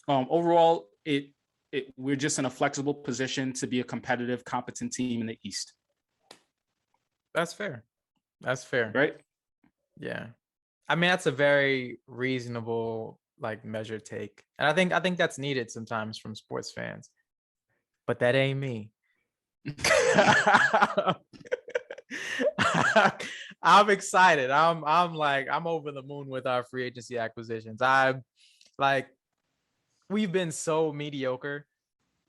Overall, we're just in a flexible position to be a competitive, competent team in the East. That's fair. That's fair. Right? Yeah. I mean, that's a very reasonable measured take. And I think that's needed sometimes from sports fans. But that ain't me. I'm excited. I'm over the moon with our free agency acquisitions. We've been so mediocre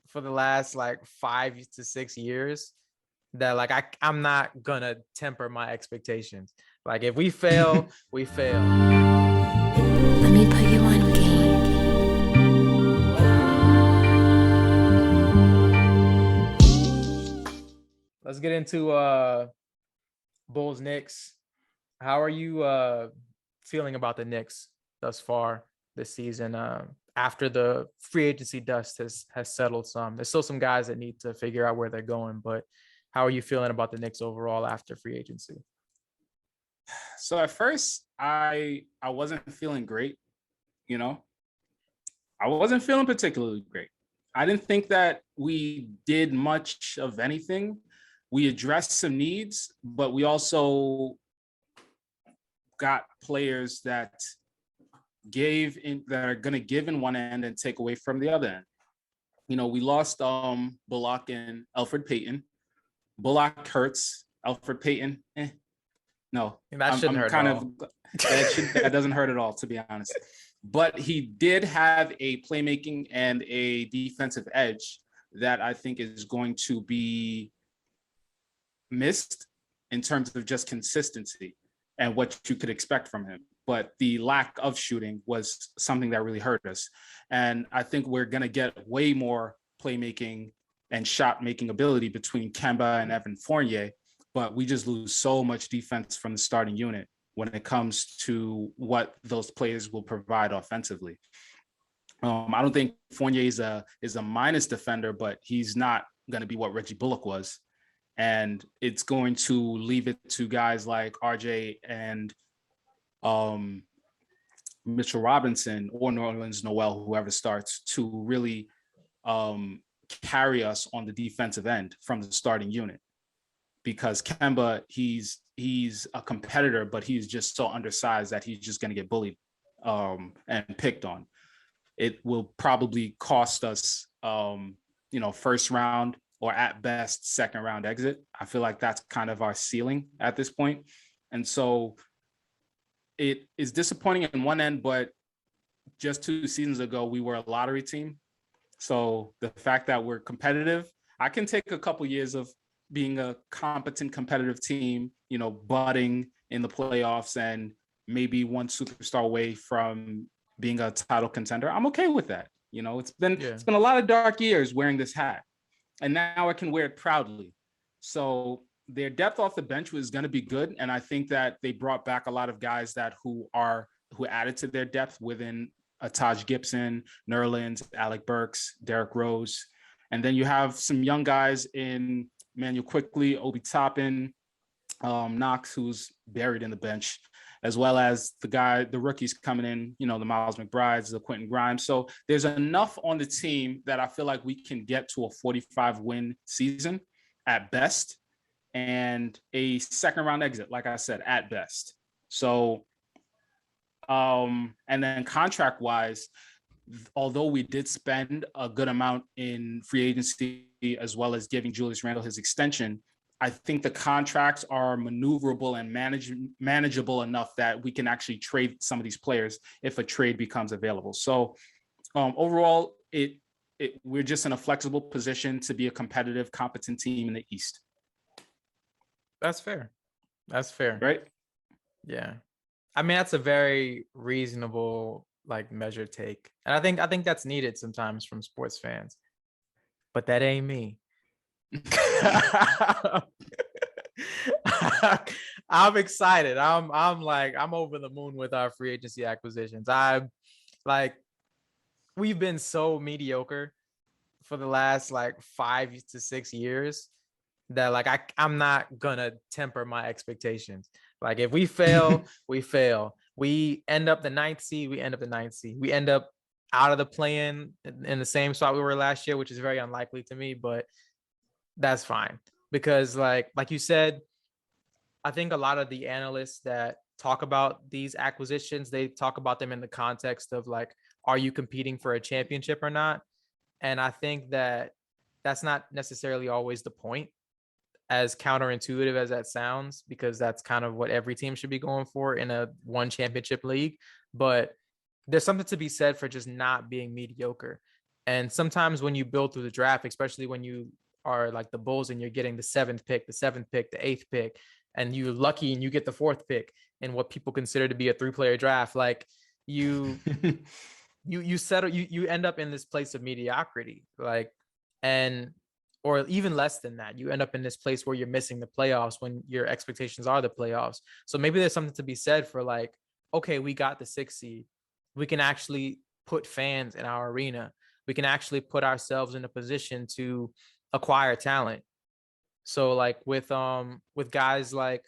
for the last 5 to 6 years that I'm not gonna temper my expectations. If we fail, we fail. Let me put you on game. Let's get into Bulls Knicks. How are you feeling about the Knicks thus far this season? After the free agency dust has settled some, there's still some guys that need to figure out where they're going. But how are you feeling about the Knicks overall after free agency? So at first, I wasn't feeling great. I wasn't feeling particularly great. I didn't think that we did much of anything. We addressed some needs, but we also got players that are going to give in one end and take away from the other end. We lost Bullock and Elfrid Payton. Bullock hurts. Elfrid Payton, no. That shouldn't hurt at all. That doesn't hurt at all, to be honest. But he did have a playmaking and a defensive edge that I think is going to be missed in terms of just consistency and what you could expect from him. But the lack of shooting was something that really hurt us. And I think we're going to get way more playmaking and shot making ability between Kemba and Evan Fournier, but we just lose so much defense from the starting unit when it comes to what those players will provide offensively. I don't think Fournier is a minus defender, but he's not going to be what Reggie Bullock was. And it's going to leave it to guys like RJ and Mitchell Robinson or Nerlens Noel, whoever starts, to really carry us on the defensive end from the starting unit. Because Kemba, he's a competitor, but he's just so undersized that he's just going to get bullied and picked on. It will probably cost us, first round or at best second round exit. I feel like that's kind of our ceiling at this point. And so it is disappointing in one end, but just 2 seasons ago, we were a lottery team. So the fact that we're competitive, I can take a couple years of being a competent, competitive team, budding in the playoffs and maybe one superstar away from being a title contender. I'm okay with that. It's been a lot of dark years wearing this hat, and now I can wear it proudly. So their depth off the bench was going to be good. And I think that they brought back a lot of guys who added to their depth within Taj Gibson, Nerlens, Alec Burks, Derrick Rose. And then you have some young guys in Manuel Quickley, Obi Toppin, Knox, who's buried in the bench, as well as the rookies coming in, the Miles McBrides, the Quentin Grimes. So there's enough on the team that I feel like we can get to a 45-win season at best and a second round exit, like I said, at best. So, and then contract wise, although we did spend a good amount in free agency, as well as giving Julius Randle his extension, I think the contracts are maneuverable and manageable enough that we can actually trade some of these players if a trade becomes available. So overall, we're just in a flexible position to be a competitive, competent team in the East. That's fair. That's fair. Right? Yeah. I mean, that's a very reasonable measured take. And I think that's needed sometimes from sports fans. But that ain't me. I'm excited. I'm over the moon with our free agency acquisitions. We've been so mediocre for the last 5 to 6 years that I'm not gonna temper my expectations. If we fail, we fail. We end up the ninth seed, we end up the ninth seed. We end up out of the play-in in the same spot we were last year, which is very unlikely to me, but that's fine. Because like you said, I think a lot of the analysts that talk about these acquisitions, they talk about them in the context of like, are you competing for a championship or not? And I think that that's not necessarily always the point, as counterintuitive as that sounds, because that's kind of what every team should be going for in a one championship league. But there's something to be said for just not being mediocre. And sometimes when you build through the draft, especially when you are like the Bulls and you're getting the seventh pick, the eighth pick, and you're lucky and you get the fourth pick in what people consider to be a 3-player draft, like you settle, you end up in this place of mediocrity, like, and or even less than that, you end up in this place where you're missing the playoffs when your expectations are the playoffs. So maybe there's something to be said for like, okay, we got the 6th seed, we can actually put fans in our arena, we can actually put ourselves in a position to acquire talent. So like with guys like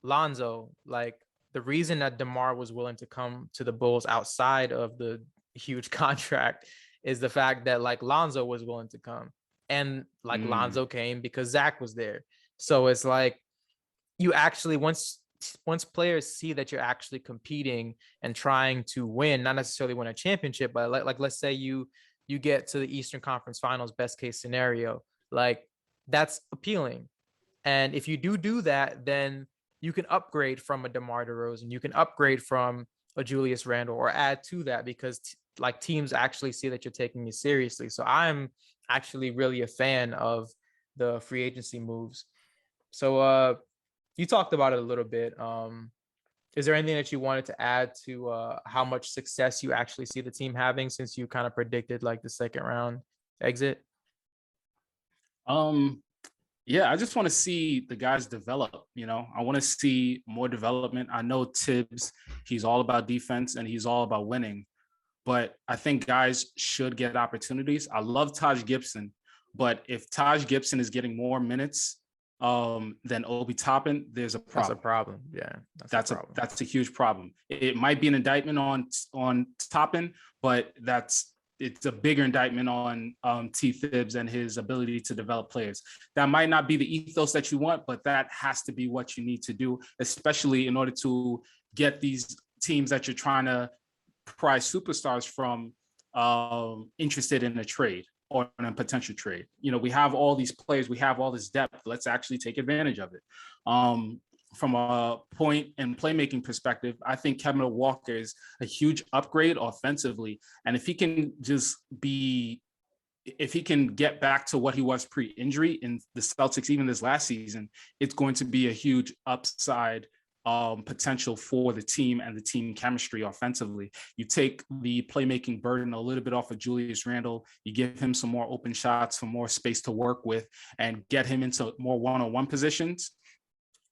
Lonzo, like the reason that DeMar was willing to come to the Bulls outside of the huge contract is the fact that like Lonzo was willing to come, and like Lonzo came because Zach was there. So it's like you actually, once players see that you're actually competing and trying to win, not necessarily win a championship, but like let's say you get to the Eastern Conference Finals, best case scenario, like that's appealing. And if you do that, then you can upgrade from a DeMar DeRozan, you can upgrade from a Julius Randle, or add to that, because like teams actually see that you're taking it seriously. So I'm actually really a fan of the free agency moves. So you talked about it a little bit. Is there anything that you wanted to add to how much success you actually see the team having, since you kind of predicted like the second round exit? Yeah, I just want to see the guys develop. I want to see more development. I know Tibbs, he's all about defense and he's all about winning, but I think guys should get opportunities. I love Taj Gibson, but if Taj Gibson is getting more minutes than Obi Toppin, there's a problem. That's a problem. Yeah, that's a huge problem. It might be an indictment on Toppin, but it's a bigger indictment on T. Thibs and his ability to develop players. That might not be the ethos that you want, but that has to be what you need to do, especially in order to get these teams that you're trying to prize superstars from interested in a trade or in a potential trade. We have all these players, we have all this depth. Let's actually take advantage of it. From a point and playmaking perspective, I think Kemba Walker is a huge upgrade offensively. And if he can get back to what he was pre-injury in the Celtics, even this last season, it's going to be a huge upside potential for the team and the team chemistry offensively. You take the playmaking burden a little bit off of Julius Randle, you give him some more open shots, some more space to work with, and get him into more one-on-one positions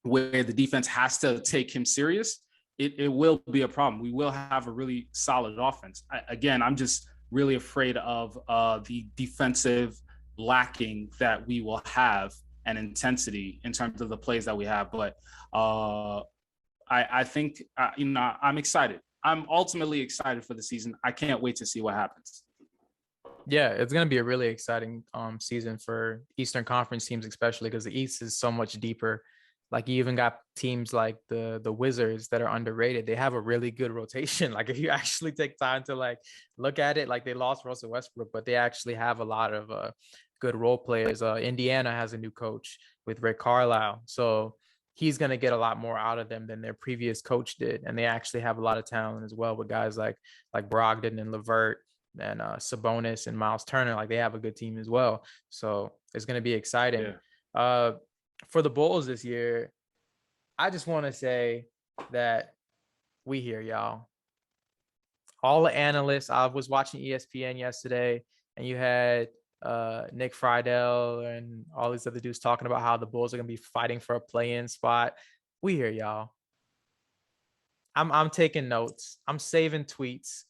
where the defense has to take him serious. It will be a problem. We will have a really solid offense. I'm just really afraid of the defensive lacking that we will have and intensity in terms of the plays that we have. But I think, I'm excited. I'm ultimately excited for the season. I can't wait to see what happens. Yeah, it's going to be a really exciting season for Eastern Conference teams, especially because the East is so much deeper. Like you even got teams like the Wizards that are underrated. They have a really good rotation. Like if you actually take time to like look at it, like they lost Russell Westbrook, but they actually have a lot of good role players. Indiana has a new coach with Rick Carlisle, so he's going to get a lot more out of them than their previous coach did. And they actually have a lot of talent as well with guys like Brogdon and LeVert and Sabonis and Miles Turner. Like they have a good team as well. So it's going to be exciting. Yeah. For the Bulls this year, I just want to say that we hear y'all. All the analysts, I was watching ESPN yesterday, and you had Nick Friedel and all these other dudes talking about how the Bulls are going to be fighting for a play-in spot. We hear y'all. I'm taking notes. I'm saving tweets.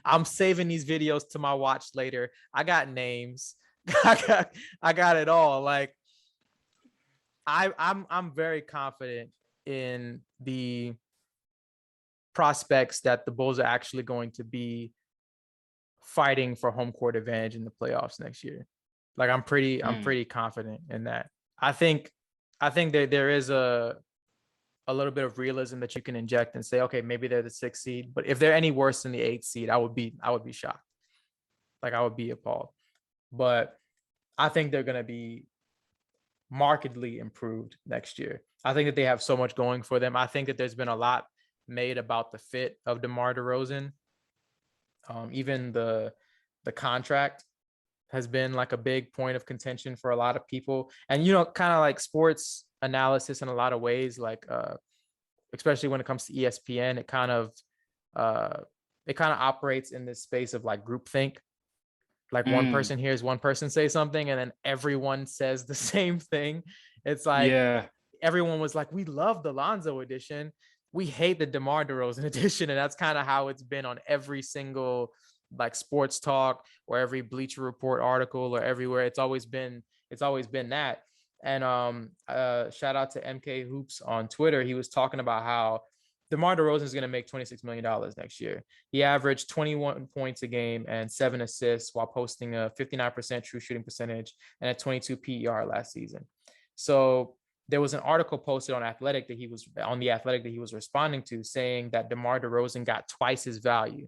I'm saving these videos to my watch later. I got names. I got it all. Like, I'm very confident in the prospects that the Bulls are actually going to be fighting for home court advantage in the playoffs next year. Like I'm pretty confident in that. I think that there is a little bit of realism that you can inject and say, okay, maybe they're the 6th seed, but if they're any worse than the 8th seed, I would be shocked. Like I would be appalled. But I think they're going to be markedly improved next year. I think that they have so much going for them. I think that there's been a lot made about the fit of DeMar DeRozan. Even the contract has been like a big point of contention for a lot of people. And, you know, kind of like sports analysis in a lot of ways, like especially when it comes to ESPN, it kind of operates in this space of like groupthink. Like one person hears one person say something and then everyone says the same thing. It's like everyone was like, we love the Lonzo edition, we hate the DeMar DeRozan edition. And that's kind of how it's been on every single like sports talk or every Bleacher Report article or everywhere. It's always been that. And shout out to MK Hoops on Twitter. He was talking about how DeMar DeRozan is going to make $26 million next year. He averaged 21 points a game and 7 assists while posting a 59% true shooting percentage and a 22 PER last season. So there was an article posted on The Athletic that he was responding to, saying that DeMar DeRozan got twice his value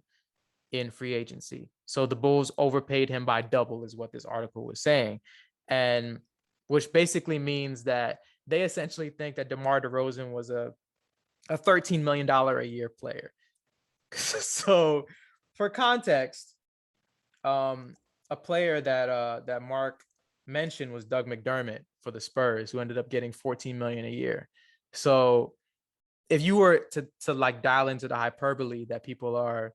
in free agency. So the Bulls overpaid him by double is what this article was saying. And which basically means that they essentially think that DeMar DeRozan was a $13 million a year player. So for context, a player that Mark mentioned was Doug McDermott for the Spurs, who ended up getting $14 million a year. So if you were to like dial into the hyperbole that people are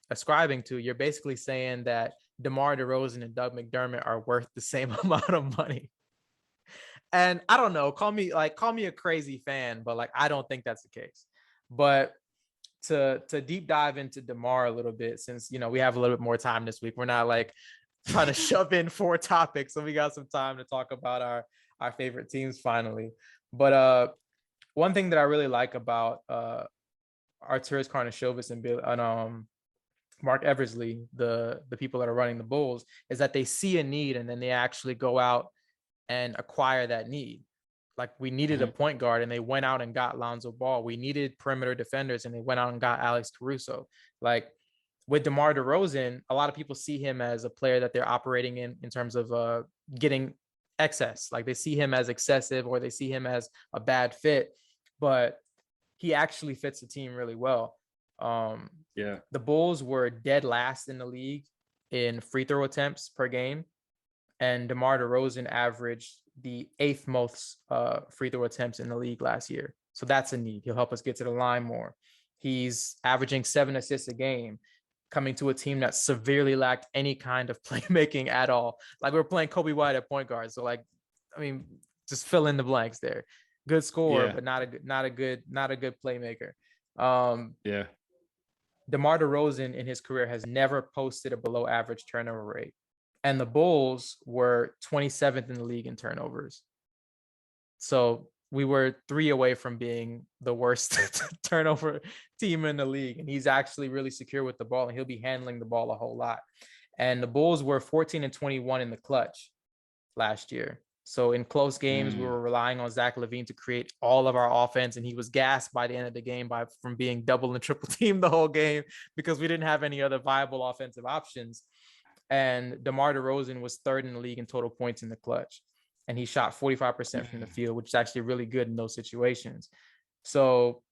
ascribing to, you're basically saying that DeMar DeRozan and Doug McDermott are worth the same amount of money. And I don't know, call me a crazy fan, but like I don't think that's the case. But to deep dive into DeMar a little bit, since you know we have a little bit more time this week, we're not like trying to shove in 4 topics, so we got some time to talk about our favorite teams finally. But one thing that I really like about Arturas Karnisovas and Mark Eversley, the people that are running the Bulls, is that they see a need and then they actually go out and acquire that need. Like we needed a point guard and they went out and got Lonzo Ball. We needed perimeter defenders and they went out and got Alex Caruso. Like with DeMar DeRozan, a lot of people see him as a player that they're operating in terms of getting excess. Like they see him as excessive or they see him as a bad fit, but he actually fits the team really well. The Bulls were dead last in the league in free throw attempts per game. And DeMar DeRozan averaged the 8th most free throw attempts in the league last year. So that's a need. He'll help us get to the line more. He's averaging 7 assists a game, coming to a team that severely lacked any kind of playmaking at all. Like we're playing Kobe White at point guard. So like, I mean, just fill in the blanks there. Good scorer, but not a good playmaker. DeMar DeRozan in his career has never posted a below average turnover rate. And the Bulls were 27th in the league in turnovers. So we were 3 away from being the worst turnover team in the league. And he's actually really secure with the ball and he'll be handling the ball a whole lot. And the Bulls were 14-21 in the clutch last year. So in close games, we were relying on Zach LaVine to create all of our offense. And he was gassed by the end of the game from being double and triple teamed the whole game because we didn't have any other viable offensive options. And DeMar DeRozan was 3rd in the league in total points in the clutch. And he shot 45% from the field, which is actually really good in those situations. So,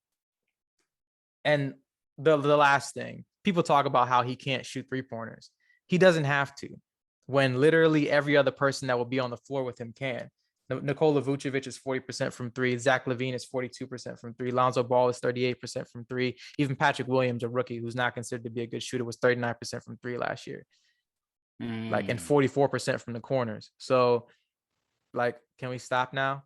and the last thing, people talk about how he can't shoot 3-pointers. He doesn't have to, when literally every other person that will be on the floor with him can. Nikola Vucevic is 40% from 3. Zach LaVine is 42% from 3. Lonzo Ball is 38% from 3. Even Patrick Williams, a rookie who's not considered to be a good shooter, was 39% from 3 last year. Like, and 44% from the corners. So like, can we stop now?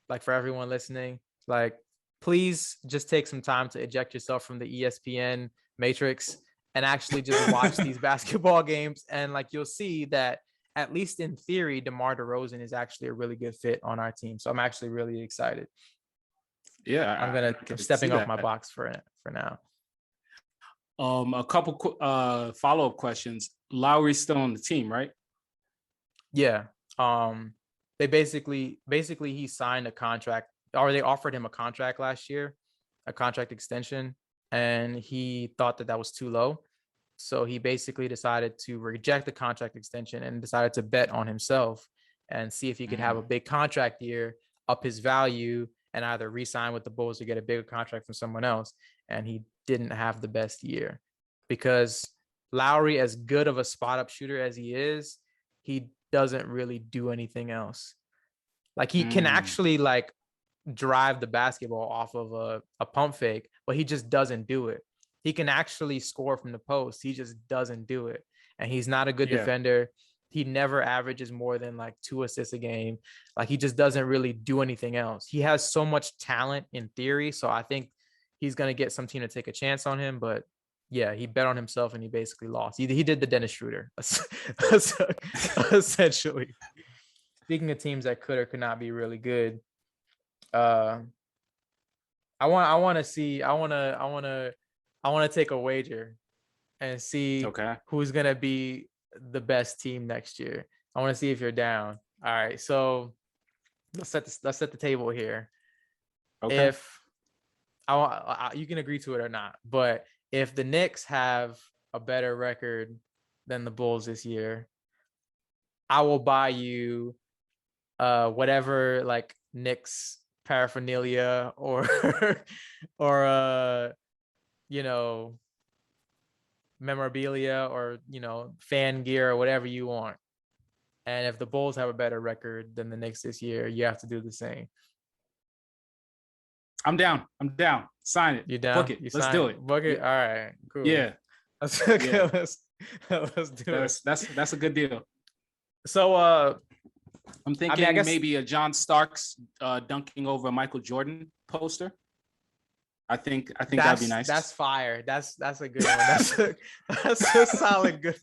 Like for everyone listening, like, please just take some time to eject yourself from the ESPN matrix and actually just watch these basketball games. And like, you'll see that at least in theory, DeMar DeRozan is actually a really good fit on our team. So I'm actually really excited. Yeah. I'm stepping off my box for now. A couple follow-up questions. Lowry's still on the team, right? Yeah. They basically he signed a contract, or they offered him a contract last year, a contract extension, and he thought that was too low. So he basically decided to reject the contract extension and decided to bet on himself and see if he could have a big contract year, up his value, and either re-sign with the Bulls or get a bigger contract from someone else. And he didn't have the best year because Lowry, as good of a spot up shooter as he is, he doesn't really do anything else. Like he can actually like drive the basketball off of a pump fake, but he just doesn't do it. He can actually score from the post. He just doesn't do it. And he's not a good defender. He never averages more than like 2 assists a game. Like he just doesn't really do anything else. He has so much talent in theory. So I think he's going to get some team to take a chance on him. But yeah, he bet on himself and he basically lost. He did the Dennis Schroeder, essentially. Speaking of teams that could or could not be really good, I want to take a wager and see who's gonna be the best team next year. I want to see if you're down. All right, so let's set the table here. Okay. If you can agree to it or not, but if the Knicks have a better record than the Bulls this year, I will buy you whatever like Knicks paraphernalia or memorabilia or fan gear or whatever you want. And if the Bulls have a better record than the Knicks this year, you have to do the same. I'm down. Sign it. You down? Book it. Let's do it. Book it. All right. Cool. Yeah. Let's do it. That's a good deal. So I'm thinking I guess maybe a John Starks dunking over a Michael Jordan poster. I think that'd be nice. That's fire. That's a good one. That's a solid good.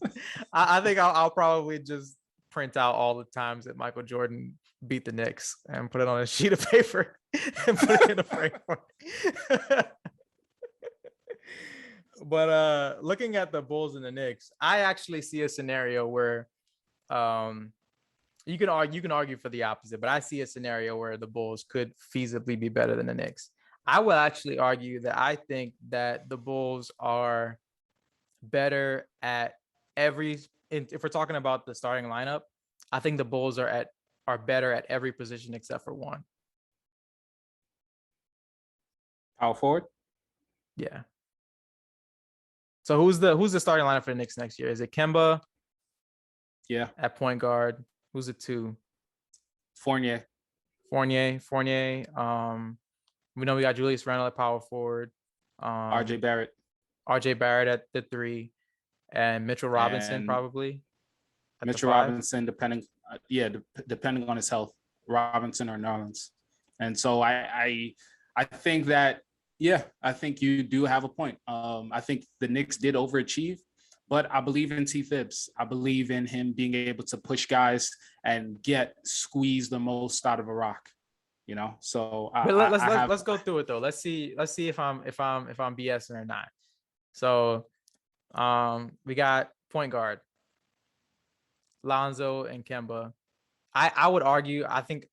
I think I'll probably just print out all the times that Michael Jordan beat the Knicks and put it on a sheet of paper and put it in a frame. But looking at the Bulls and the Knicks, I actually see a scenario where you can argue for the opposite, but I see a scenario where the Bulls could feasibly be better than the Knicks. I will actually argue that I think that the Bulls are better at if we're talking about the starting lineup, I think the Bulls are better at every position except for one. Power forward? Yeah. So who's the starting lineup for the Knicks next year? Is it Kemba? Yeah. At point guard. Who's the 2? Fournier. We know we got Julius Randle at power forward. RJ Barrett at the 3, and Mitchell Robinson probably. Mitchell Robinson, depending on his health, Robinson or Nerlens. And so I think that I think you do have a point. I think the Knicks did overachieve, but I believe in T. Thibs. I believe in him being able to push guys and squeeze the most out of a rock. So let's go through it though. Let's see if I'm BSing or not. So we got point guard Lonzo and Kemba. I would argue I think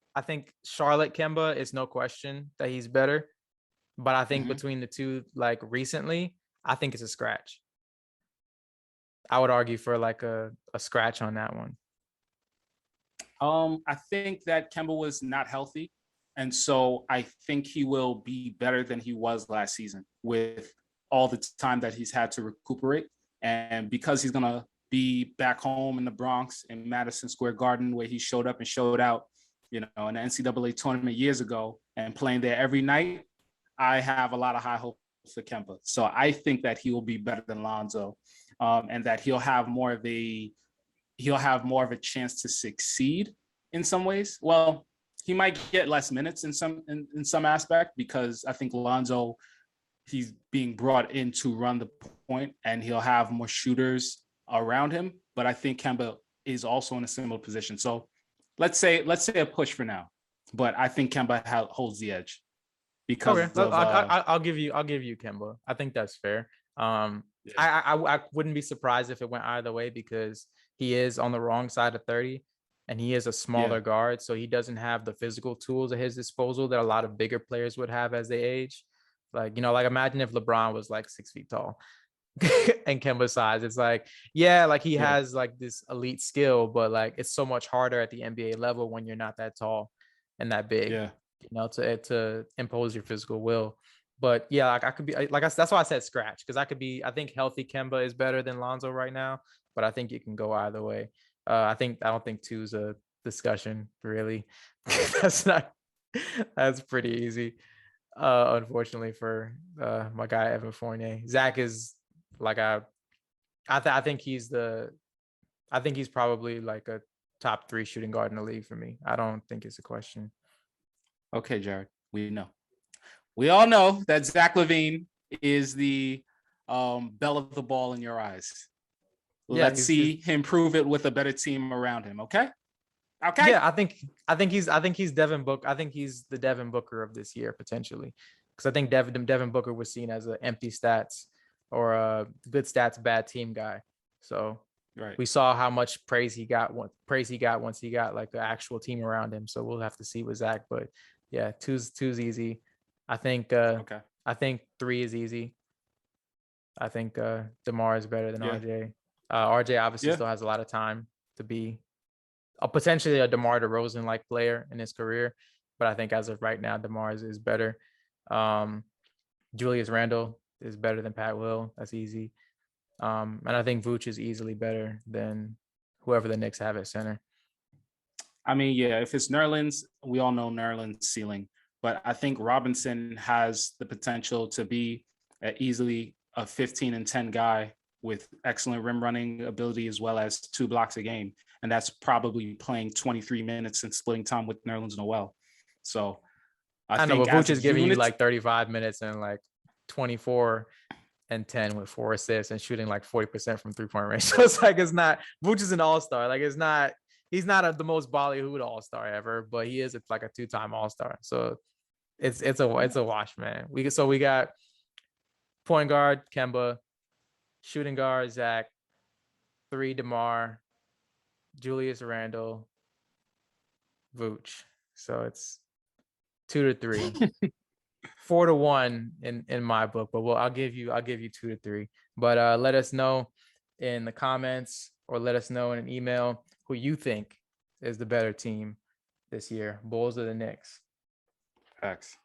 Charlotte Kemba is no question that he's better, but I think between the two, like recently, I think it's a scratch. I would argue for like a scratch on that one. I think that Kemba was not healthy. And so I think he will be better than he was last season with all the time that he's had to recuperate. And because he's going to be back home in the Bronx in Madison Square Garden, where he showed up and showed out, in the NCAA tournament years ago and playing there every night, I have a lot of high hopes for Kemba. So I think that he will be better than Lonzo, and that he'll have more of a chance to succeed in some ways. Well, he might get less minutes in some aspect, because I think Lonzo, he's being brought in to run the point and he'll have more shooters around him. But I think Kemba is also in a similar position. So let's say a push for now, but I think Kemba holds the edge because I'll give you Kemba. I think that's fair. I wouldn't be surprised if it went either way because he is on the wrong side of 30 and he is a smaller guard. So he doesn't have the physical tools at his disposal that a lot of bigger players would have as they age. Like, like imagine if LeBron was like 6 feet tall and Kemba size. It's like, yeah, like he has like this elite skill, but like it's so much harder at the NBA level when you're not that tall and that big, to impose your physical will. But yeah, like I could be like that's why I said scratch, because I think healthy Kemba is better than Lonzo right now, but I think it can go either way. I don't think two's a discussion really. that's pretty easy. Unfortunately for my guy Evan Fournier. Zach is like I think he's probably like a top 3 shooting guard in the league for me. I don't think it's a question. Okay, Jared, we all know that Zach LaVine is the belle of the ball in your eyes. Let's see him prove it with a better team around him. Okay. Yeah, I think he's Devin Booker. I think he's the Devin Booker of this year potentially, because I think Devin Booker was seen as an empty stats or a good stats bad team guy. So we saw how much praise he got once he got like the actual team around him. So we'll have to see with Zach. But yeah, two's easy. I think I think 3 is easy. I think DeMar is better than RJ. RJ obviously still has a lot of time to be potentially a DeMar DeRozan like player in his career, but I think as of right now, DeMar is better. Julius Randle is better than Pat Will. That's easy. And I think Vooch is easily better than whoever the Knicks have at center. I mean, yeah, if it's Nerlens, we all know Nerlens' ceiling, but I think Robinson has the potential to be easily a 15 and 10 guy with excellent rim running ability as well as 2 blocks a game. And that's probably playing 23 minutes and splitting time with Nerlens Noel. So I know, but Vooch is giving you like 35 minutes and like 24 and 10 with 4 assists and shooting like 40% from 3-point range. So it's like, Vooch is an all-star. Like he's not the most ballyhooed all-star ever, but he is like a 2-time all-star. So it's a wash, man. We got point guard Kemba, shooting guard Zach, 3 DeMar, Julius Randle, Vooch. So it's 2-3, 4-1 in my book. But I'll give you 2-3. But let us know in the comments or let us know in an email who you think is the better team this year, Bulls or the Knicks. Facts.